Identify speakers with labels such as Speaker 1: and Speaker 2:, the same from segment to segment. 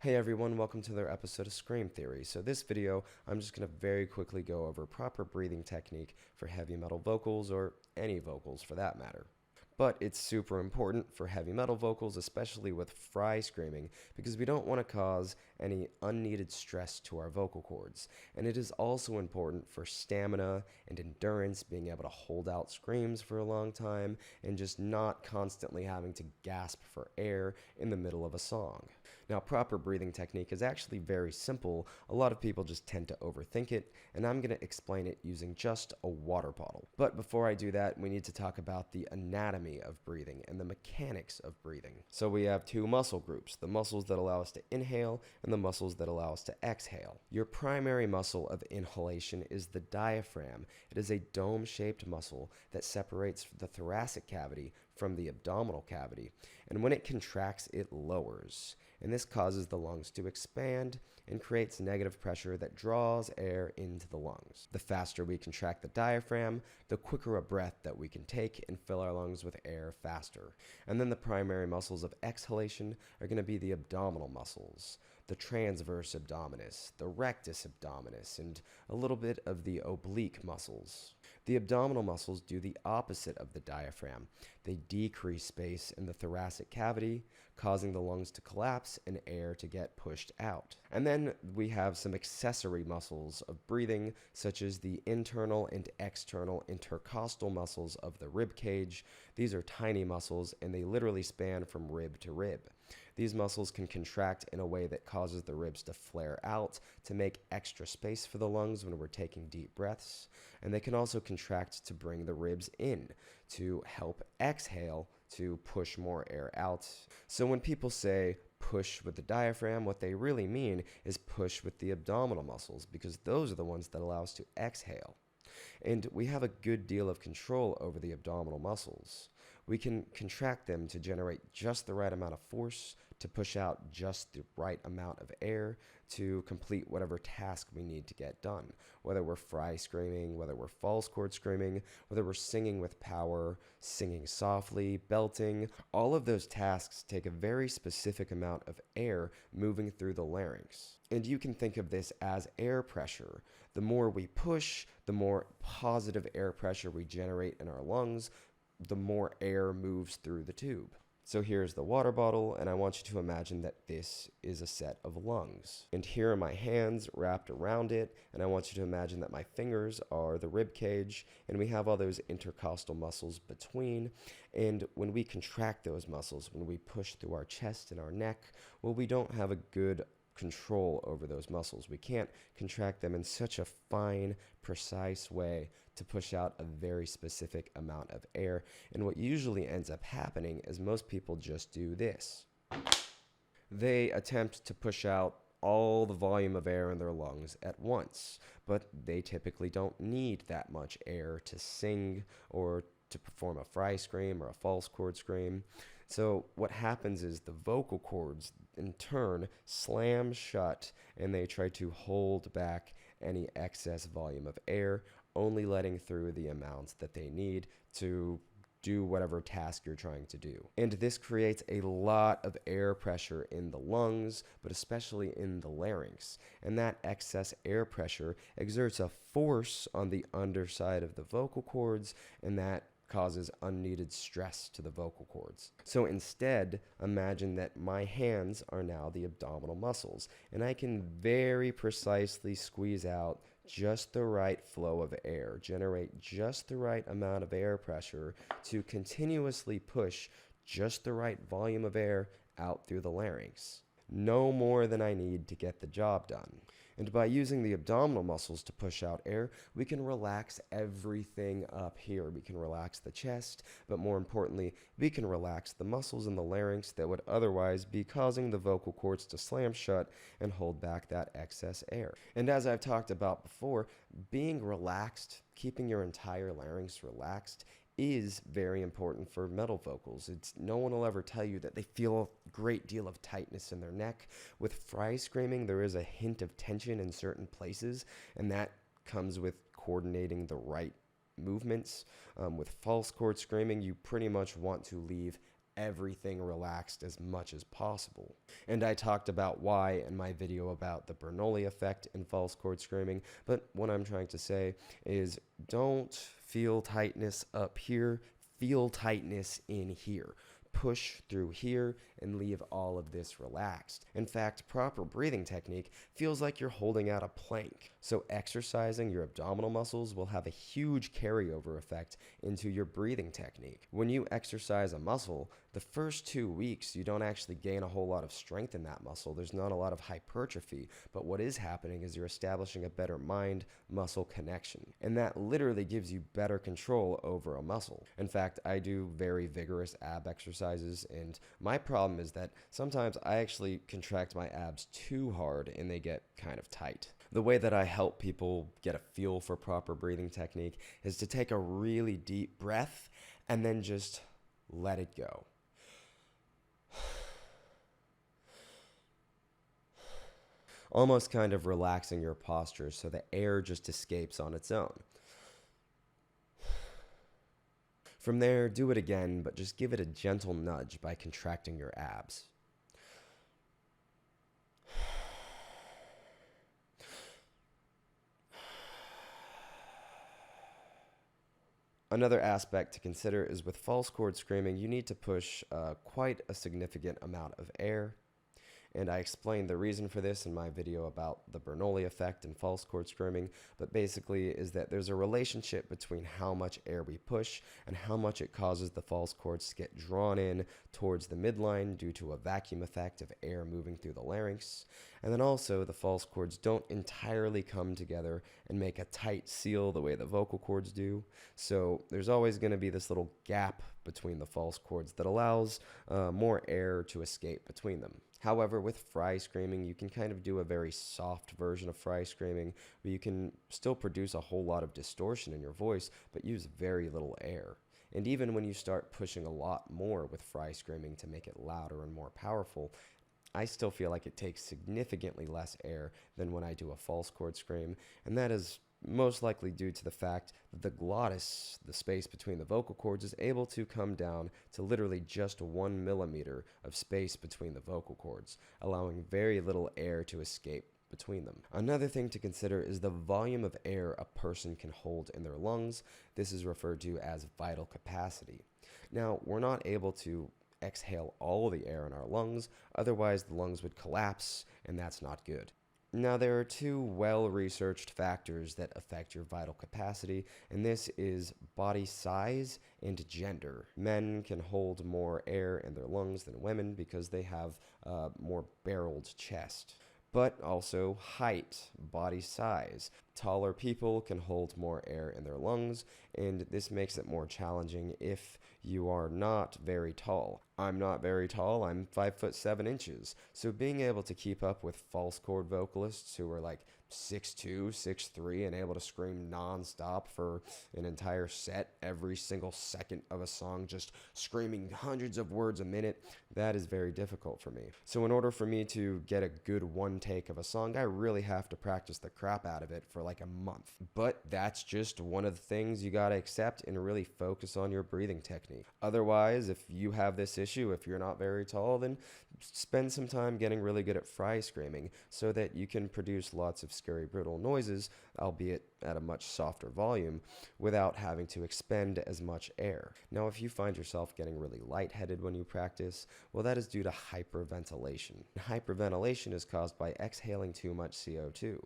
Speaker 1: Hey everyone, welcome to another episode of Scream Theory. So this video, I'm just going to very quickly go over proper breathing technique for heavy metal vocals, or any vocals for that matter. But it's super important for heavy metal vocals, especially with fry screaming, because we don't want to cause any unneeded stress to our vocal cords. And it is also important for stamina and endurance, being able to hold out screams for a long time, and just not constantly having to gasp for air in the middle of a song. Now, proper breathing technique is actually very simple. A lot of people just tend to overthink it, and I'm going to explain it using just a water bottle. But before I do that, we need to talk about the anatomy of breathing and the mechanics of breathing. So we have two muscle groups, the muscles that allow us to inhale and the muscles that allow us to exhale. Your primary muscle of inhalation is the diaphragm. It is a dome-shaped muscle that separates the thoracic cavity from the abdominal cavity, and when it contracts, it lowers, and this causes the lungs to expand and creates negative pressure that draws air into the lungs. The faster we contract the diaphragm, the quicker a breath that we can take and fill our lungs with air faster. And then the primary muscles of exhalation are going to be the abdominal muscles, the transverse abdominis, the rectus abdominis, and a little bit of the oblique muscles. The abdominal muscles do the opposite of the diaphragm. They decrease space in the thoracic cavity, causing the lungs to collapse and air to get pushed out. And then we have some accessory muscles of breathing, such as the internal and external intercostal muscles of the rib cage. These are tiny muscles, and they literally span from rib to rib. These muscles can contract in a way that causes the ribs to flare out to make extra space for the lungs when we're taking deep breaths. And they can also contract to bring the ribs in to help exhale to push more air out. So when people say push with the diaphragm, what they really mean is push with the abdominal muscles, because those are the ones that allow us to exhale. And we have a good deal of control over the abdominal muscles. We can contract them to generate just the right amount of force, to push out just the right amount of air, to complete whatever task we need to get done. Whether we're fry screaming, whether we're false chord screaming, whether we're singing with power, singing softly, belting, all of those tasks take a very specific amount of air moving through the larynx. And you can think of this as air pressure. The more we push, the more positive air pressure we generate in our lungs, the more air moves through the tube. So here's the water bottle, and I want you to imagine that this is a set of lungs. And here are my hands wrapped around it, and I want you to imagine that my fingers are the rib cage, and we have all those intercostal muscles between. And when we contract those muscles, when we push through our chest and our neck, well, we don't have a good control over those muscles. We can't contract them in such a fine, precise way to push out a very specific amount of air. And what usually ends up happening is most people just do this. They attempt to push out all the volume of air in their lungs at once, but they typically don't need that much air to sing or to perform a fry scream or a false chord scream. So what happens is the vocal cords in turn slam shut, and they try to hold back any excess volume of air, only letting through the amounts that they need to do whatever task you're trying to do. And this creates a lot of air pressure in the lungs, but especially in the larynx. And that excess air pressure exerts a force on the underside of the vocal cords, and that causes unneeded stress to the vocal cords. So instead, imagine that my hands are now the abdominal muscles, and I can very precisely squeeze out just the right flow of air, generate just the right amount of air pressure to continuously push just the right volume of air out through the larynx. No more than I need to get the job done. And by using the abdominal muscles to push out air, we can relax everything up here. We can relax the chest, but more importantly, we can relax the muscles in the larynx that would otherwise be causing the vocal cords to slam shut and hold back that excess air. And as I've talked about before, being relaxed, keeping your entire larynx relaxed, is very important for metal vocals. No one will ever tell you that they feel a great deal of tightness in their neck. With fry screaming, there is a hint of tension in certain places, and that comes with coordinating the right movements. With false chord screaming, you pretty much want to leave everything relaxed as much as possible. And I talked about why in my video about the Bernoulli effect in false chord screaming, but what I'm trying to say is don't feel tightness up here, feel tightness in here. Push through here and leave all of this relaxed. In fact, proper breathing technique feels like you're holding out a plank. So exercising your abdominal muscles will have a huge carryover effect into your breathing technique. When you exercise a muscle, the first 2 weeks you don't actually gain a whole lot of strength in that muscle. There's not a lot of hypertrophy, but what is happening is you're establishing a better mind-muscle connection. And that literally gives you better control over a muscle. In fact, I do very vigorous ab exercises, and my problem is that sometimes I actually contract my abs too hard and they get kind of tight. The way that I help people get a feel for proper breathing technique is to take a really deep breath and then just let it go. Almost kind of relaxing your posture so the air just escapes on its own. From there, do it again, but just give it a gentle nudge by contracting your abs. Another aspect to consider is with false chord screaming, you need to push quite a significant amount of air. And I explained the reason for this in my video about the Bernoulli effect and false chord screaming, but basically is that there's a relationship between how much air we push and how much it causes the false chords to get drawn in towards the midline due to a vacuum effect of air moving through the larynx. And then also the false chords don't entirely come together and make a tight seal the way the vocal cords do. So there's always going to be this little gap between the false chords that allows more air to escape between them. However, with fry screaming, you can kind of do a very soft version of fry screaming where you can still produce a whole lot of distortion in your voice, but use very little air. And even when you start pushing a lot more with fry screaming to make it louder and more powerful, I still feel like it takes significantly less air than when I do a false chord scream, and that is most likely due to the fact that the glottis, the space between the vocal cords, is able to come down to literally just 1 millimeter of space between the vocal cords, allowing very little air to escape between them. Another thing to consider is the volume of air a person can hold in their lungs. This is referred to as vital capacity. Now, we're not able to exhale all the air in our lungs, otherwise the lungs would collapse, and that's not good. Now, there are two well-researched factors that affect your vital capacity, and this is body size and gender. Men can hold more air in their lungs than women because they have a more barreled chest. But also height, body size. Taller people can hold more air in their lungs, and this makes it more challenging if you are not very tall. I'm not very tall, I'm 5'7". So being able to keep up with false chord vocalists who are like 6'2", 6'3", and able to scream non-stop for an entire set every single second of a song, just screaming hundreds of words a minute, that is very difficult for me. So in order for me to get a good one take of a song, I really have to practice the crap out of it for like a month. But that's just one of the things you gotta accept and really focus on your breathing technique. Otherwise, if you have this issue, if you're not very tall, then spend some time getting really good at fry screaming so that you can produce lots of scary, brutal noises, albeit at a much softer volume, without having to expend as much air. Now, if you find yourself getting really lightheaded when you practice, well, that is due to hyperventilation. Hyperventilation is caused by exhaling too much CO2.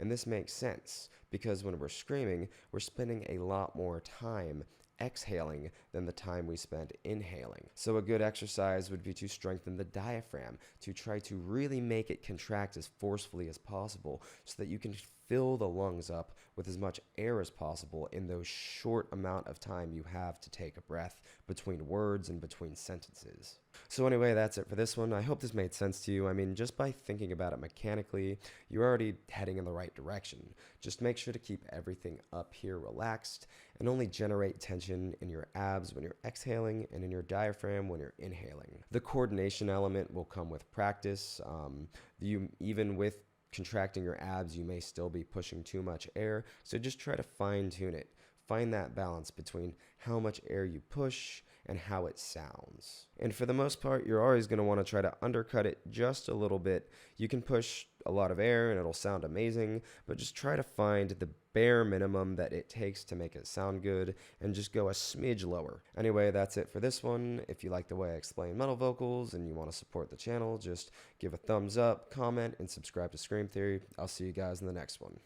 Speaker 1: And this makes sense, because when we're screaming, we're spending a lot more time exhaling than the time we spend inhaling. So a good exercise would be to strengthen the diaphragm, to try to really make it contract as forcefully as possible so that you can fill the lungs up with as much air as possible in those short amount of time you have to take a breath between words and between sentences. So anyway, that's it for this one. I hope this made sense to you. I mean, just by thinking about it mechanically, you're already heading in the right direction. Just make sure to keep everything up here relaxed and only generate tension in your abs when you're exhaling and in your diaphragm when you're inhaling. The coordination element will come with practice. Even with contracting your abs, you may still be pushing too much air, so just try to fine tune it. Find that balance between how much air you push and how it sounds. And for the most part, you're always going to want to try to undercut it just a little bit. You can push a lot of air and it'll sound amazing, but just try to find the bare minimum that it takes to make it sound good and just go a smidge lower. Anyway, that's it for this one. If you like the way I explain metal vocals and you want to support the channel, just give a thumbs up, comment, and subscribe to Scream Theory. I'll see you guys in the next one.